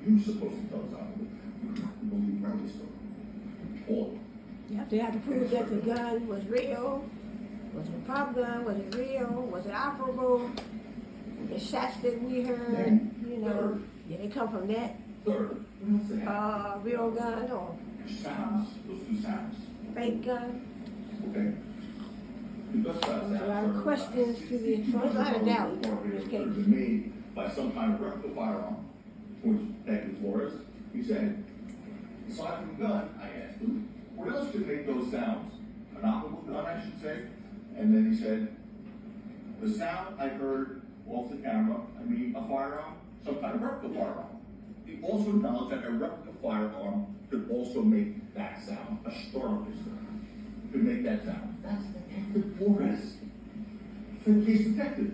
You're supposed to tell us how to believe Riley's story. All. They have to prove that the gun was real. Was it a prop gun? Was it real? Was it operable? The shots that we heard, you know, did they come from that Third, what else they have? real gun or Sounds. Those two sounds. fake gun? Okay. There's a lot of questions to the, so there's a lot of doubt in this case. Made by some kind of replica firearm, which Detective Flores, he said, aside from the gun, I asked him, what else could make those sounds? An operable gun, I should say. And then he said, the sound I heard off the camera, I mean a firearm, some kind of replica firearm. He also acknowledged that a replica firearm could also make that sound, a starter pistol could make that sound. That's Detective Flores, for the case detective.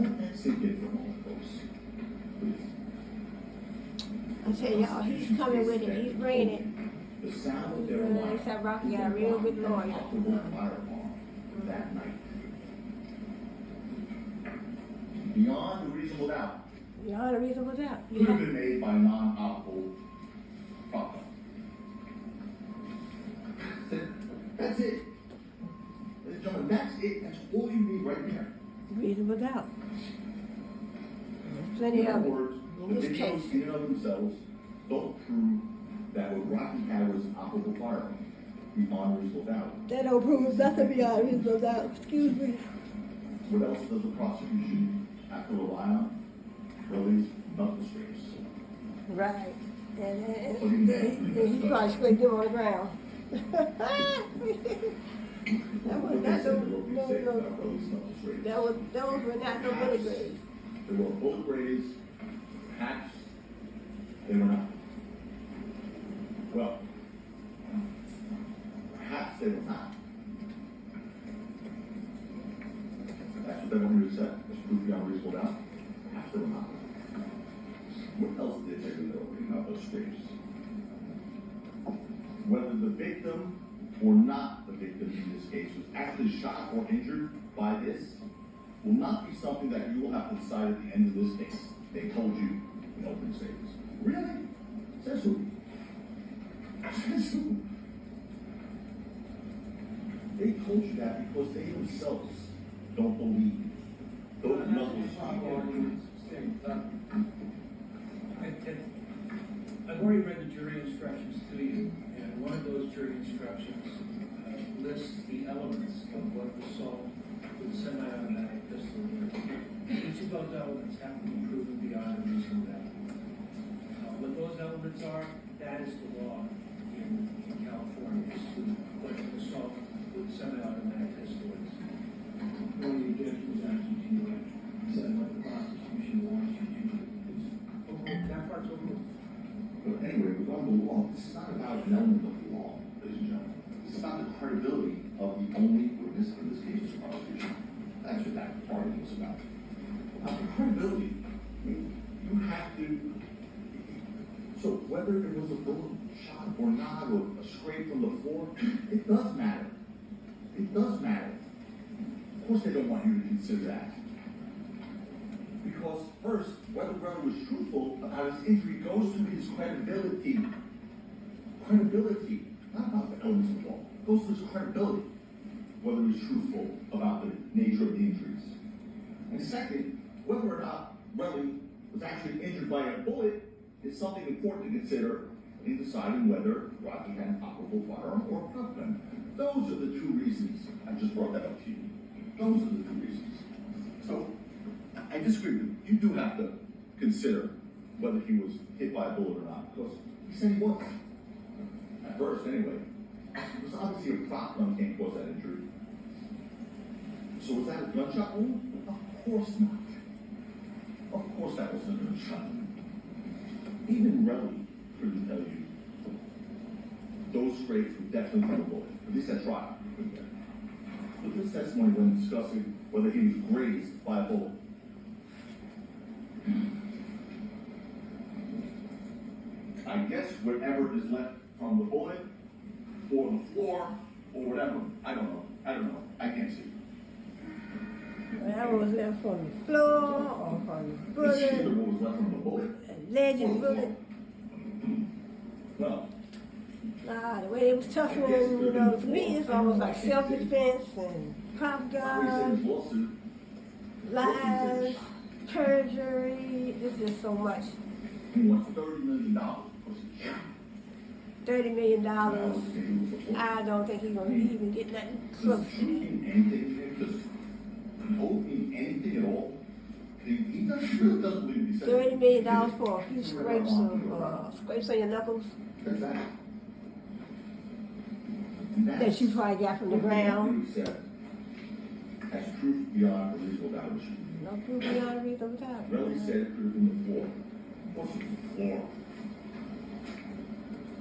Let that sink in for a moment, folks. Please. I tell y'all, he's coming with it. He's bringing it. The sound of their alarm. Except Rocky got a real good lawyer. Firearm that night. Beyond a reasonable doubt. Beyond a reasonable doubt. Could have been made by non-operable prop gun. That's it. Ladies and gentlemen, that's it. That's all you need right there. Reasonable doubt. There's plenty In of other it. words, In the this videos case. in and of themselves don't prove that what Rocky had was an operable firearm. Beyond reasonable doubt. That don't prove nothing beyond reasonable doubt. Excuse me. What else does the prosecution have to rely on? Well, these knuckle scrapes. Right. And he probably scraped them on the ground. That was not no, those were not no bullet grades. They were bullet grades, perhaps they were not. Well, perhaps they were not. That's what they want me to say. That's proof beyond reasonable doubt. Perhaps they were not. What else did they do in those scrapes? Whether the victim or not the victim in this case was actually shot or injured by this will not be something that you will have to decide at the end of this case. They told you in open statements. Really? Says who? Says who? They told you that because they themselves don't believe those knuckles. I've already read the jury instructions to you, and one of those jury instructions lists the elements of what assault with semi-automatic pistol is. Each of those elements have to be proven beyond a reasonable doubt. What those elements are, that is the law in California, as to what assault with semi-automatic pistol is. One of the objections actually to you said what the prosecution wants you to do. That part's over. But anyway, regarding the law, this is not about an element of the law, ladies and gentlemen. It's about the credibility of the only witness in this case, the prosecution. That's what that argument was about. Now, the credibility, I mean, you have to. So whether it was a bullet shot or not, or a scrape from the floor, it does matter. It does matter. Of course, they don't want you to consider that. Because first, whether Brother was truthful about his injury goes to his credibility. Credibility, not about the elements of the law. It goes to his credibility, whether he's truthful about the nature of the injuries. And second, whether or not Relly was actually injured by a bullet is something important to consider in deciding whether Rocky had an operable firearm or a prop gun. Those are the two reasons. I just brought that up to you. Those are the two reasons. So, I disagree with you. You do have to consider whether he was hit by a bullet or not, because he said he was. At first, anyway. Because obviously a prop gun can't cause that injury. So was that a gunshot wound? Of course not. Of course that wasn't a gunshot wound. Even Relly couldn't tell you those scrapes were definitely from a bullet. At least that's right. But this testimony when discussing whether he was grazed by a bullet. I guess whatever is left from the bullet, or the floor, or whatever, I don't know. I can't see. Well, Whatever was left from the floor or from the It's either bullet, what was left from the bullet. legend bullet. Well, Nah, the way they was toughening, you know, to me it's almost like self-defense and He said propaganda, his lawsuit. lies, perjury. It's just so much. He wants $30 million. $30 million. I don't think he's gonna even get nothing close Does to truth mean anything to him? Does hope mean anything at all? He really doesn't believe he said. $30 million for a few scrapes on your knuckles That's that. that you probably got from the ground. He said, as truth beyond a reasonable doubt. No proof beyond a reasonable doubt. Relly said it could have been the floor. What's the floor?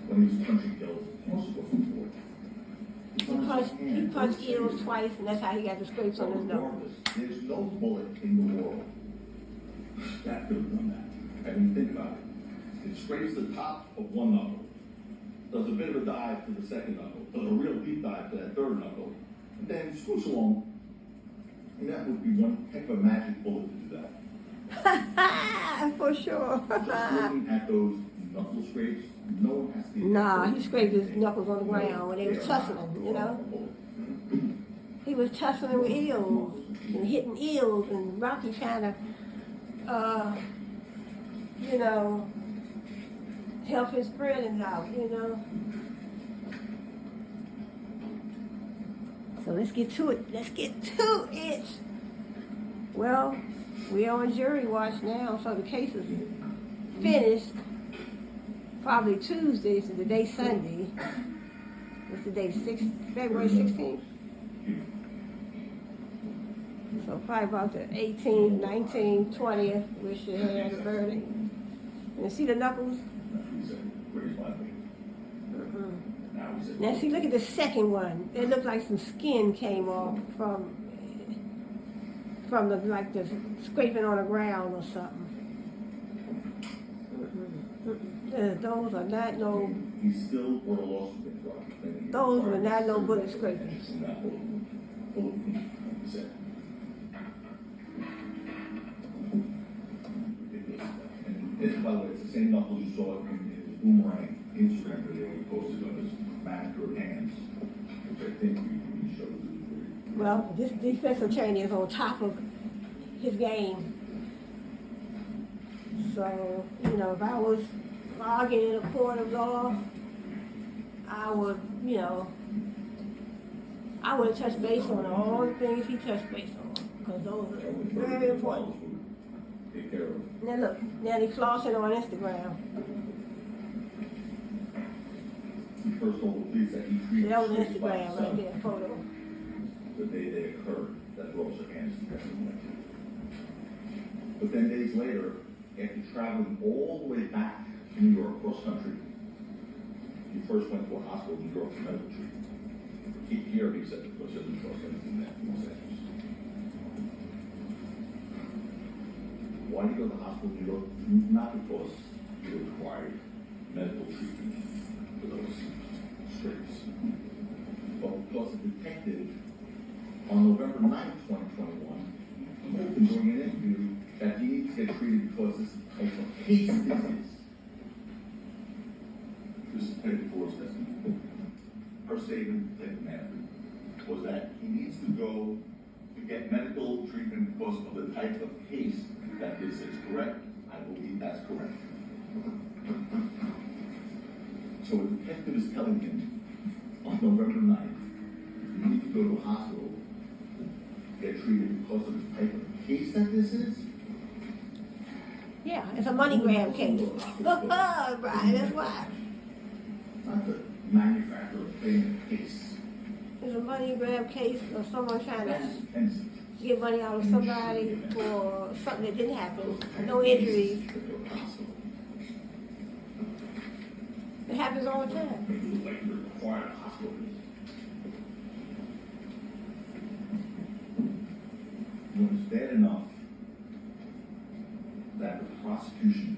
When he was punching Gills, most of it was the floor. He punched Eels twice, and that's how he got the scrapes on his nose. Regardless, there's no bullet in the world that could have done that. I mean, think about it. It scrapes the top of one knuckle, does a bit of a dive to the second knuckle, does a real deep dive to that third knuckle, and then swoosh along. And that would be one heck of a magic bullet to do that. For sure. Just looking at those knuckle scrapes, no one has to. Nah, he scraped his knuckles on the ground when they was tussling, you know. He was tussling with Eels and hitting Eels, and Rocky kind of, you know, help his friends out, you know. So let's get to it. Let's get to it. Well, we're on jury watch now, so the case is finished. Probably Tuesday, so the day Sunday. What's the day? February 16th. So probably about the 18th, 19th, 20th, we should have a verdict. And see the knuckles? He said, where's my thing? Now he said, Now see, look at the second one. It looked like some skin came off from the like the scraping on the ground or something. Those are not no. he still brought a lawsuit against Rocky. Those were not no bullet scrapings. Not bullet, he said. Ridiculous. And by the way, it's the same knuckles you saw in his boomerang Instagram video he posted on his manicured hands, which I think we showed the jury. Well, this defense attorney is on top of his game. So, you know, if I was arguing in a court of law, I would, you know, I would touch base on all the things he touched base on, because those are very important. Take care of it. Now look, now they flossing on Instagram. He first told the police that he So treated that was scrapes by Instagram right himself there, photo. the day they occurred. That's what Officer Anderson testified to. But then days later, after traveling all the way back to New York, cross country, he first went to a hospital in New York for medical treatment. Here he said, because he doesn't trust anything that in Los Angeles. Why did he go to the hospital in New York? Not because he required medical treatment for those scrapes, but because a detective on November 9th, 2021, told him during an interview that he needs to get treated because this is the type of case this is. This is Petty Ford's testimony. Her statement, Ted Manfred, was that he needs to go to get medical treatment because of the type of case that this is. Correct? I believe that's correct. So a detective is telling him on November 9th, you need to go to a hospital, get treated because of the type of case that this is? Yeah, it's a money grab case. Right, that's why. Not the manufacturer of paying a case. It's a money grab case of someone trying to And get money out of somebody for something that didn't happen. No injuries. It happens all the time. Maybe like required hospital visit. When it's bad enough that the prosecution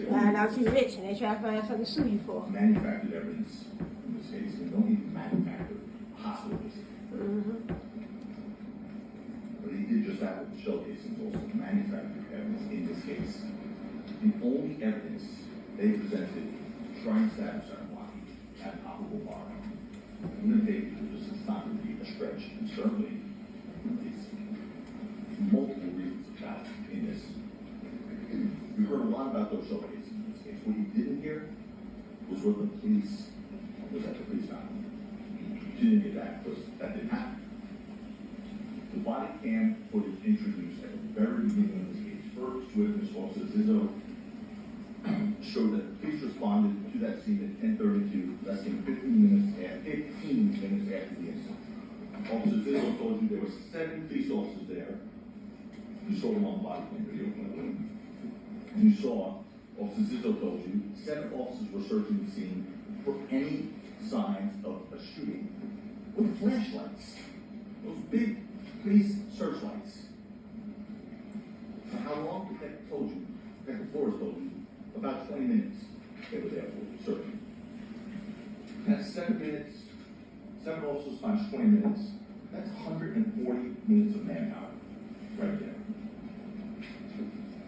Find out you're rich and they try to find something to sue you for. manufactured evidence in this case, and don't even manufacture a hospital visit. Mm-hmm. But he did just that with the shell casings, also manufactured evidence in this case. The only evidence they presented trying to establish that Milwaukee had operable bar. I'm going to take it because it's not going to be a stretch, and certainly it's multiple reasons about it in this. We heard a lot about those shell casings in this case. What you didn't hear was what the police was at the police found. You didn't get that because that didn't happen. The body cam footage introduced at the very beginning of this case, first witness Officer Zizzo showed that the police responded to that scene at 10:32, less than 15 minutes after the incident. Officer Zizzo told you there were 7 police officers there. You saw them on the body cam video. And you saw, Officer Zizzo told you, 7 officers were searching the scene for any signs of a shooting with flashlights. Those big police searchlights. For how long? Detective told you, Detective Flores told you, about 20 minutes they were there for searching. That's 7 minutes, 7 officers times 20 minutes, that's 140 minutes of manpower right there.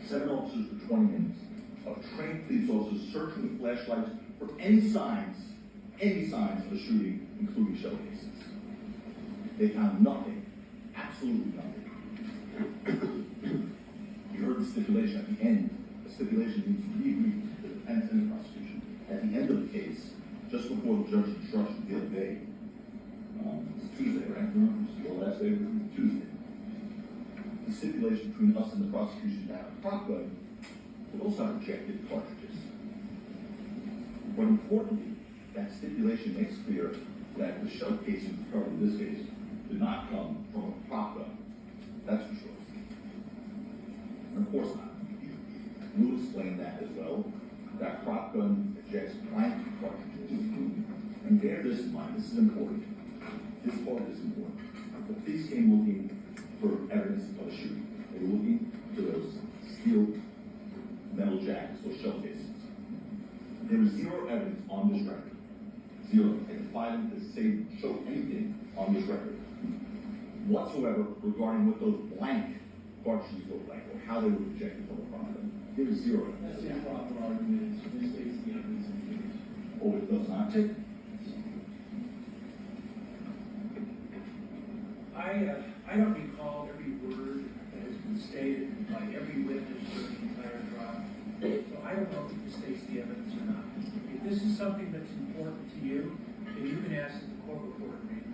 7 officers for 20 minutes of trained police officers searching with flashlights for any signs of a shooting, including shell casings. They found nothing, absolutely nothing. You heard the stipulation at the end. The stipulation needs to be agreed to the defense and the prosecution. At the end of the case, just before the judge's instruction the other day, it's Tuesday, right? The last day was Tuesday. The stipulation between us and the prosecution that a prop gun would also have ejected cartridges. But importantly, that stipulation makes clear that the shell casing recovered in this case did not come from a prop gun. That's for sure. And of course not. We'll explain that as well. That prop gun ejects blank cartridges. And bear this in mind, this is important. This part is important. The police came looking for evidence of a shooting. They were looking for those steel metal jackets, those shell casings. There was 0 evidence on this record. 0. I can find them to show anything on this record whatsoever regarding what those blank cartridges look like or how they were projected from the front of them. There was 0 evidence. That's the improper argument, it's misstates the evidence in the case. Oh, it does not? I don't recall every word that has been stated by every witness during the entire trial. So I don't know if it misstates the evidence or not. If this is something that's important to you, then you can ask that the court reporter read